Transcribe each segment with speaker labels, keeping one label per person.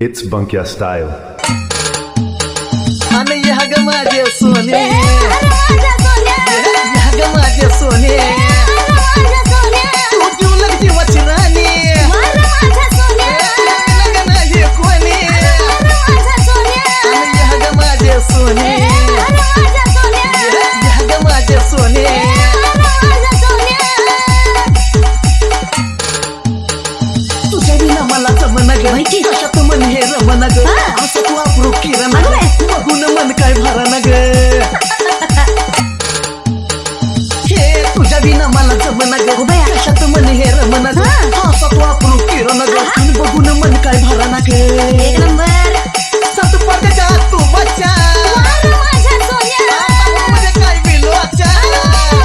Speaker 1: It's Bunkia style.
Speaker 2: आणि ह्या ग माझे सोने,
Speaker 3: माझ्या सोन्या,
Speaker 2: ह्या ग माझे सोने,
Speaker 3: माझ्या सोन्या,
Speaker 2: तू जीव लगती वचनाने,
Speaker 3: माझ्या सोन्या,
Speaker 2: लग्न नाही कोणी.
Speaker 3: माझ्या सोन्या,
Speaker 2: आणि ह्या ग माझे सोने,
Speaker 3: माझ्या सोन्या,
Speaker 2: ह्या ग माझे सोने.
Speaker 3: माझ्या सोन्या.
Speaker 2: तुझ्या विना मला जमना ग, कशात मन हे रमना ग, असं तू अप्रू किरणा ग, बघून मन काय भरणा ग. हे तुझ्या विना मला जमना ग, कशात मन हे रमना ग, असं तू अप्रू किरणा ग, आणि बघून मन काय भरणा ग.
Speaker 3: एक नंबर.
Speaker 2: सात पडद्याच्या तू बच्चा,
Speaker 3: माझ्या सोन्या,
Speaker 2: म्हणजे काय बिलोच्या.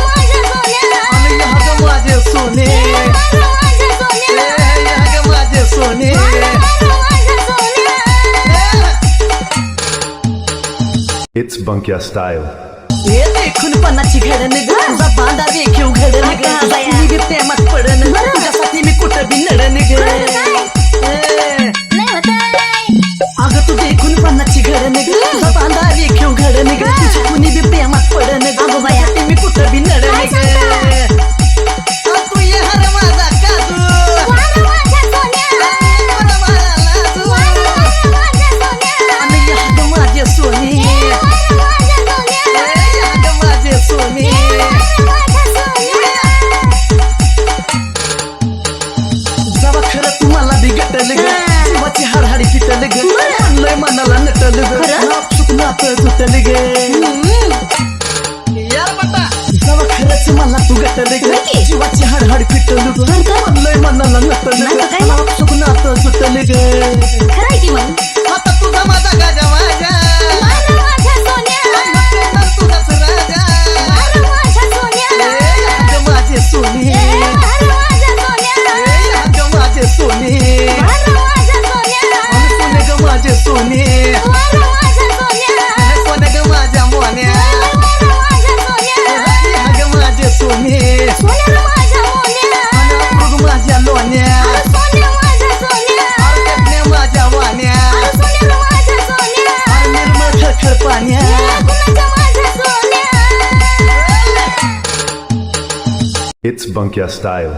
Speaker 3: माझ्या सोन्या,
Speaker 2: आणि ह्या ग माझे सोने,
Speaker 3: माझ्या सोन्या,
Speaker 2: ह्या ग माझे सोने.
Speaker 3: माझ्या सोन्या.
Speaker 1: It's Bunkia style.
Speaker 2: हे देखून पणाची घडण ग, तुझा बांधा देखील घडण ग, तुझा मी प्रेमात पडण, तुझ्यासाठी मी कुठं बी नडण ग.
Speaker 3: नाही होतंय.
Speaker 2: अगं तू देखून पणाची घडण ग, तुझा बांधा देखील घडण ग, तुझ्या कुणी बी प्रेमात पडण ग, तुझ्यासाठी मी कुठं बी नडण ग. तू ये हर माझा काजू,
Speaker 3: माझ्या सोन्या,
Speaker 2: मला लाजू.
Speaker 3: माझ्या सोन्या,
Speaker 2: आणि ह्या ग माझे सोने,
Speaker 3: माझ्या सोन्या,
Speaker 2: ह्या ग माझे सोने.
Speaker 3: माझ्या सोन्या.
Speaker 2: जेव्हा खरं तुम्हाला बिघटल ग, जीवाची हाडहाडी फिटल ग, म्हणलंय मनाला नटल ग, नापसुक नातं जुटल ग. यार बटा, जेव्हा खरंच मला तू गटल ग, जीवाची हाडहाडी फिटल ग, म्हणलंय मनाला नटल ग, नापसुक नातं जुटल ग.
Speaker 3: खरंय की मग.
Speaker 2: आता तुझा माझा गाजा माझ्या,
Speaker 3: माझ्या सोन्या,
Speaker 2: नंतर तुझाच राजा.
Speaker 3: माझ्या सोन्या,
Speaker 2: या ग माझे सोने,
Speaker 3: माझ्या सोन्या,
Speaker 2: या ग माझे सोने,
Speaker 3: माझ्या सोन्या,
Speaker 2: आणि सोने ग माझे सोने,
Speaker 3: माझ्या सोन्या,
Speaker 2: सोने ग माझ्या मोन्या.
Speaker 3: माझ्या सोन्या,
Speaker 2: या ग माझे सोने,
Speaker 3: सोन्या माझ्या मोन्या,
Speaker 2: आणि अप्रूग माझ्या लोण्या,
Speaker 3: सोन्या माझ्या सोन्या,
Speaker 2: अरकटण्या माझ्या वाण्या,
Speaker 3: सोन्या माझ्या सोन्या,
Speaker 2: आणि निर्मळ खळखळ पाण्या.
Speaker 3: कुणाच्या माझ्या सोन्या.
Speaker 1: It's Bunkia style.